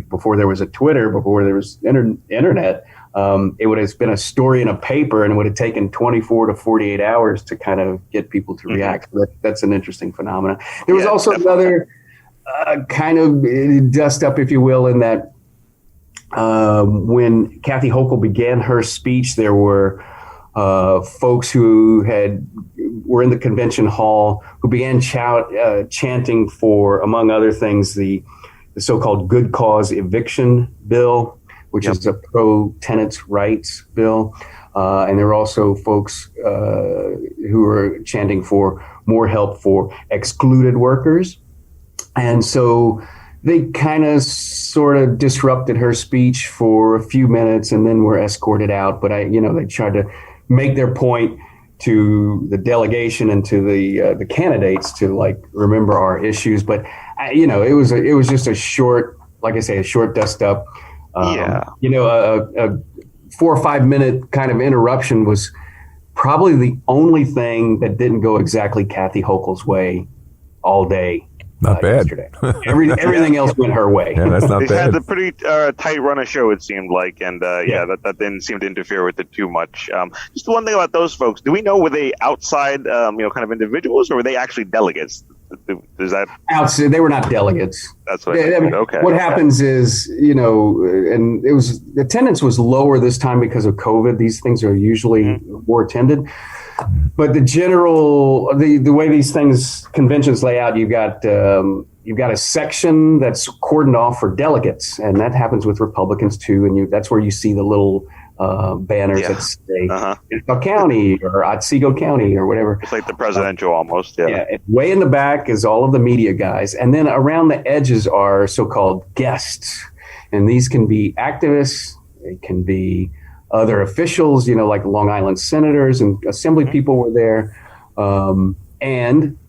before there was a Twitter, before there was internet, it would have been a story in a paper, and it would have taken 24 to 48 hours to kind of get people to react. So that's an interesting phenomenon. There was also another kind of dust up, if you will, in that when Kathy Hochul began her speech, there were folks who were in the convention hall who began chanting for, among other things, the so-called good cause eviction bill, which is a pro-tenants' rights bill. And there were also folks who were chanting for more help for excluded workers. And so they kind of sort of disrupted her speech for a few minutes and then were escorted out. But they tried to make their point to the delegation and to the candidates to remember our issues. But it was just a short, like I say, a short dust up. A 4 or 5 minute kind of interruption was probably the only thing that didn't go exactly Kathy Hochul's way all day. Not bad. Yesterday. Everything else went her way. Yeah, that's not bad. They had a pretty tight run of show, it seemed like, and that didn't seem to interfere with it too much. Just one thing about those folks: do we know, were they outside, kind of individuals, or were they actually delegates? Is that outside? They were not delegates. That's what I mean. Okay. What happens is, and attendance was lower this time because of COVID. These things are usually more attended. But the way these conventions lay out, you've got a section that's cordoned off for delegates, and that happens with Republicans too. And that's where you see the little banners that say Nassau County or Otsego County or whatever. It's like the presidential almost. Yeah. Way in the back is all of the media guys, and then around the edges are so-called guests, and these can be activists. It can be other officials, like Long Island senators and assembly people were there. And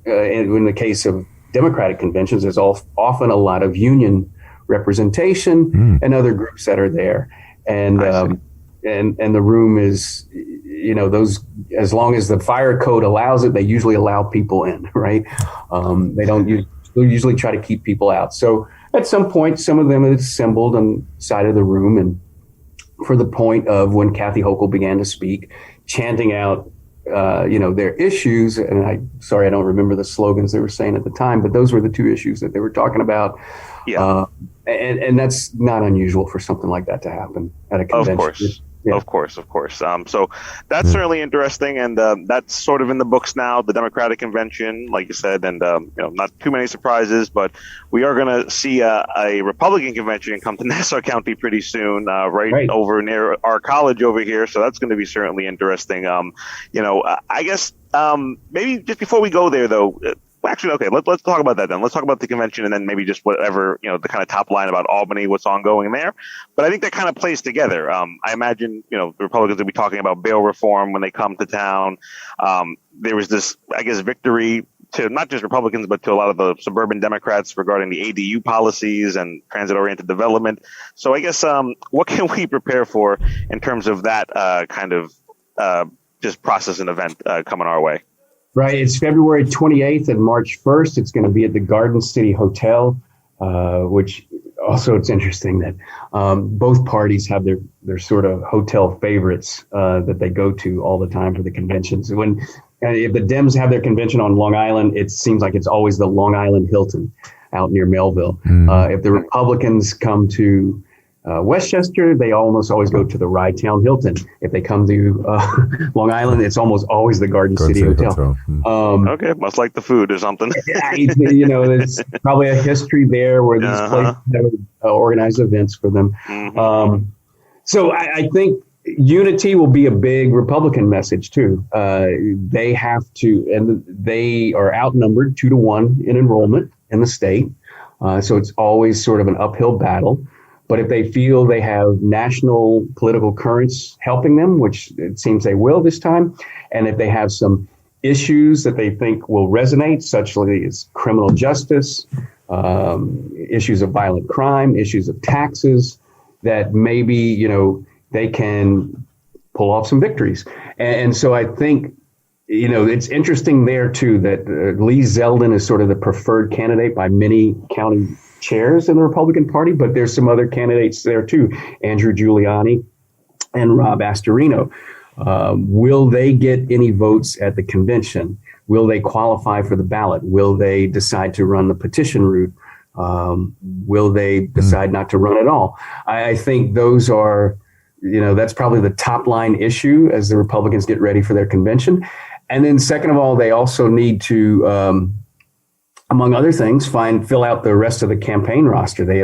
in the case of Democratic conventions, there's often a lot of union representation and other groups that are there. And the room is, those, as long as the fire code allows it, they usually allow people in, right? They'll usually try to keep people out. So at some point, some of them had assembled on the side of the room, and for the point of when Kathy Hochul began to speak, chanting out, their issues. And I don't remember the slogans they were saying at the time, but those were the 2 issues that they were talking about. Yeah. And that's not unusual for something like that to happen at a convention. Of course. Yeah. Of course. So that's certainly interesting, and that's sort of in the books now, the Democratic convention, like you said, and not too many surprises, but we are going to see a Republican convention come to Nassau County pretty soon, right over near our college over here. So that's going to be certainly interesting. I guess maybe just before we go there, though, actually, okay, let's talk about that then. Let's talk about the convention and then maybe just whatever, the kind of top line about Albany, what's ongoing there. But I think that kind of plays together. I imagine, the Republicans will be talking about bail reform when they come to town. There was this, I guess, victory to not just Republicans, but to a lot of the suburban Democrats regarding the ADU policies and transit-oriented development. So I guess what can we prepare for in terms of that kind of just process and event coming our way? Right. It's February 28th and March 1st. It's going to be at the Garden City Hotel, which also it's interesting that both parties have their sort of hotel favorites that they go to all the time for the conventions. If the Dems have their convention on Long Island, it seems like it's always the Long Island Hilton out near Melville. If the Republicans come to Westchester, they almost always go to the Rye-Town Hilton. If they come to Long Island, it's almost always the Garden City Hotel. Okay, must like the food or something. There's probably a history there where these places have organized events for them. So I think unity will be a big Republican message too. They have to, and they are outnumbered 2-1 in enrollment in the state. So it's always sort of an uphill battle. But if they feel they have national political currents helping them, which it seems they will this time, and if they have some issues that they think will resonate, such as criminal justice, issues of violent crime, issues of taxes, that maybe, they can pull off some victories. And so I think, it's interesting there too that Lee Zeldin is sort of the preferred candidate by many county chairs in the Republican Party, but there's some other candidates there too, Andrew Giuliani and Rob Astorino. Will they get any votes at the convention? Will they qualify for the ballot? Will they decide to run the petition route? Will they decide not to run at all? I think those are, that's probably the top line issue as the Republicans get ready for their convention. And then second of all, they also need to, among other things, fill out the rest of the campaign roster. They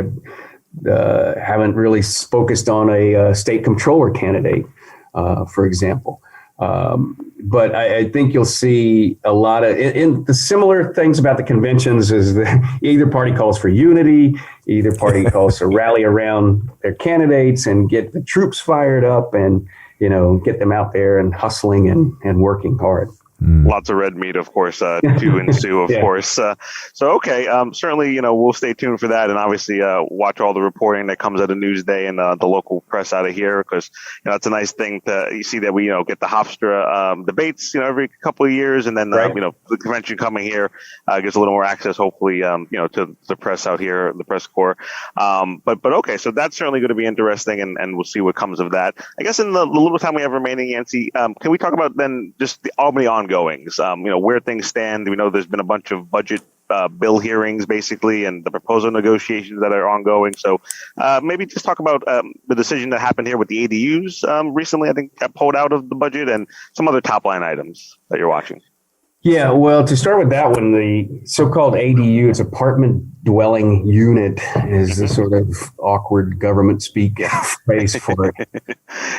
haven't really focused on a state comptroller candidate, for example. But I think you'll see a lot of in the similar things about the conventions is that either party calls for unity, either party calls to rally around their candidates and get the troops fired up and, get them out there and hustling and working hard. Lots of red meat, of course, to ensue, of course. Certainly, we'll stay tuned for that and obviously watch all the reporting that comes out of Newsday and the local press out of here because, it's a nice thing you see that we, get the Hofstra debates, every couple of years and then, the convention coming here gives a little more access, hopefully, to the press out here, the press corps. But okay, so that's certainly going to be interesting and we'll see what comes of that. I guess in the little time we have remaining, Yancy, can we talk about then just the Albany ongoings, where things stand? We know there's been a bunch of budget bill hearings basically and the proposal negotiations that are ongoing. So maybe just talk about the decision that happened here with the ADUs recently, I think got pulled out of the budget and some other top line items that you're watching. Yeah, well, to start with that one, the so-called ADU, it's apartment dwelling unit, is the sort of awkward government speak phrase for it.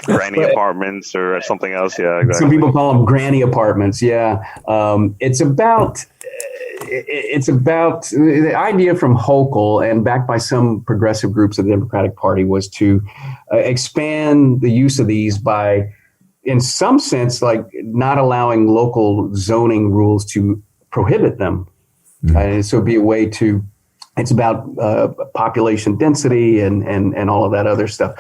Granny apartments or something else, yeah. Exactly. Some people call them granny apartments, yeah. It's about the idea from Hochul and backed by some progressive groups of the Democratic Party was to expand the use of these by, in some sense, like not allowing local zoning rules to prohibit them. And so it'd be a way to, it's about population density and all of that other stuff.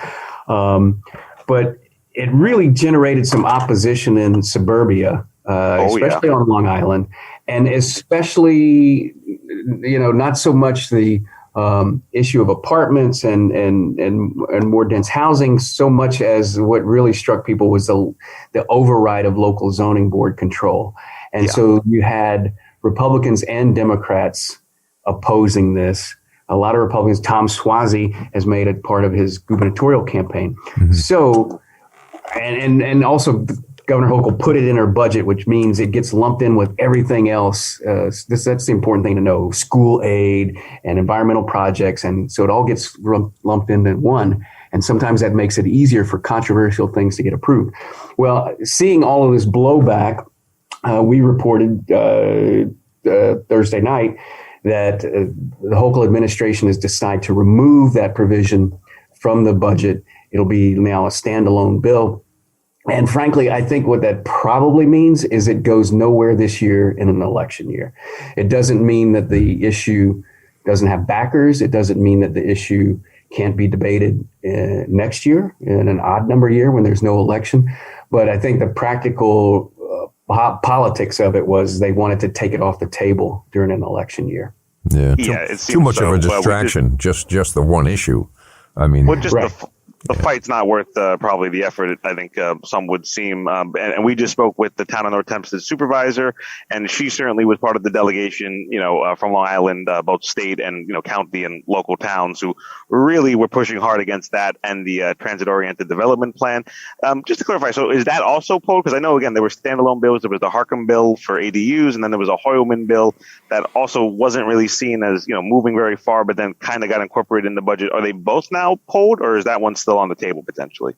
But it really generated some opposition in suburbia, especially on Long Island, and especially, not so much the issue of apartments and more dense housing, so much as what really struck people was the override of local zoning board control. And so you had Republicans and Democrats opposing this. A lot of Republicans, Tom Suozzi has made it part of his gubernatorial campaign. So, and also Governor Hochul put it in her budget, which means it gets lumped in with everything else. That's the important thing to know: school aid and environmental projects, and so it all gets lumped into one. And sometimes that makes it easier for controversial things to get approved. Well, seeing all of this blowback, we reported Thursday night that the Hochul administration has decided to remove that provision from the budget. It'll be now a standalone bill. And frankly, I think what that probably means is it goes nowhere this year in an election year. It doesn't mean that the issue doesn't have backers. It doesn't mean that the issue can't be debated next year in an odd number year when there's no election. But I think the practical politics of it was they wanted to take it off the table during an election year. Yeah, too much of a distraction, just the one issue. I mean, the fight's not worth probably the effort, I think some would seem. And we just spoke with the town of North Hempstead supervisor, and she certainly was part of the delegation, from Long Island, both state and, county and local towns who really were pushing hard against that and the transit-oriented development plan. Just to clarify, so is that also pulled? Because I know, again, there were standalone bills. There was the Harcum bill for ADUs, and then there was a Hoylman bill that also wasn't really seen as, moving very far, but then kind of got incorporated in the budget. Are they both now pulled, or is that one still on the table potentially?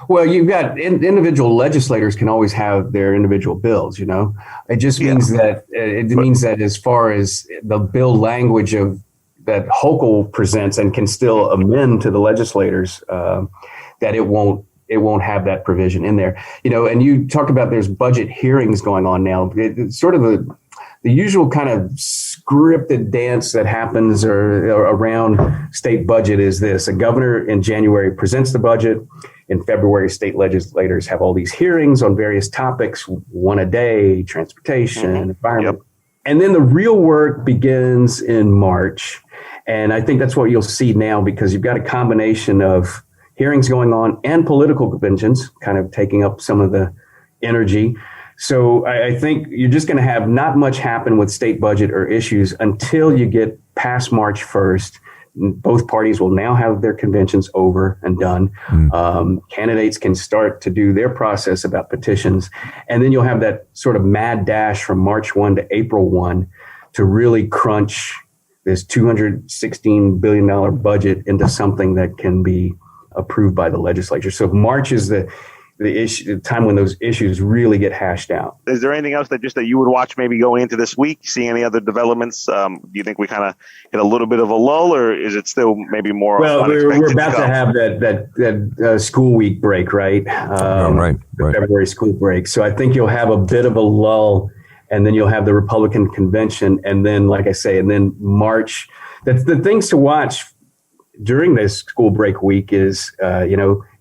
Well, you've got individual legislators can always have their individual bills. It just means that means that as far as the bill language of that Hochul presents and can still amend to the legislators, that it won't have that provision in there. And you talked about there's budget hearings going on now. It's sort of the usual kind of scripted dance that happens around state budget is this. A governor in January presents the budget. In February, state legislators have all these hearings on various topics, one a day, transportation, environment. Yep. And then the real work begins in March. And I think that's what you'll see now, because you've got a combination of hearings going on and political conventions kind of taking up some of the energy. So I think you're just going to have not much happen with state budget or issues until you get past March 1st. Both parties will now have their conventions over and done. Candidates can start to do their process about petitions. And then you'll have that sort of mad dash from March 1 to April 1 to really crunch this $216 billion budget into something that can be approved by the legislature. So March is the time when those issues really get hashed out. Is there anything else that you would watch maybe going into this week? See any other developments? Do you think we kind of hit a little bit of a lull, or is it still maybe more? Well, we're about to have that school week break, right? Right. February school break. So I think you'll have a bit of a lull, and then you'll have the Republican convention, and then, like I say, and then March. That's the things to watch during this school break week is,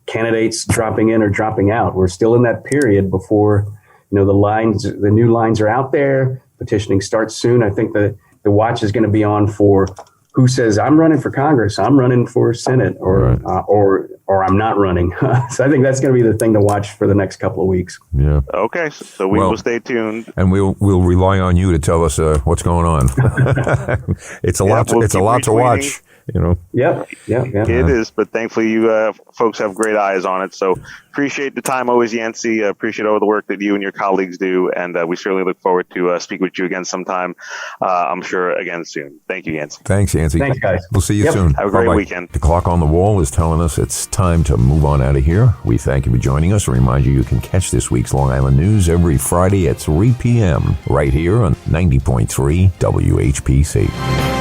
candidates dropping in or dropping out. We're still in that period before, the new lines are out there. Petitioning starts soon. I think the watch is going to be on for who says I'm running for Congress, I'm running for Senate, or I'm not running. So I think that's going to be the thing to watch for the next couple of weeks. Yeah. Okay. So we will stay tuned, and we'll rely on you to tell us what's going on. It's a lot. It's a lot to watch. Yeah. It is, but thankfully you folks have great eyes on it. So appreciate the time always, Yancey. Appreciate all the work that you and your colleagues do, and we certainly look forward to speak with you again sometime. I'm sure again soon. Thank you, Yancey. Thanks, Yancey. Thanks, guys. We'll see you soon. Have a great weekend. The clock on the wall is telling us it's time to move on out of here. We thank you for joining us. Remind you can catch this week's Long Island News every Friday at 3 p.m. right here on 90.3 WHPC.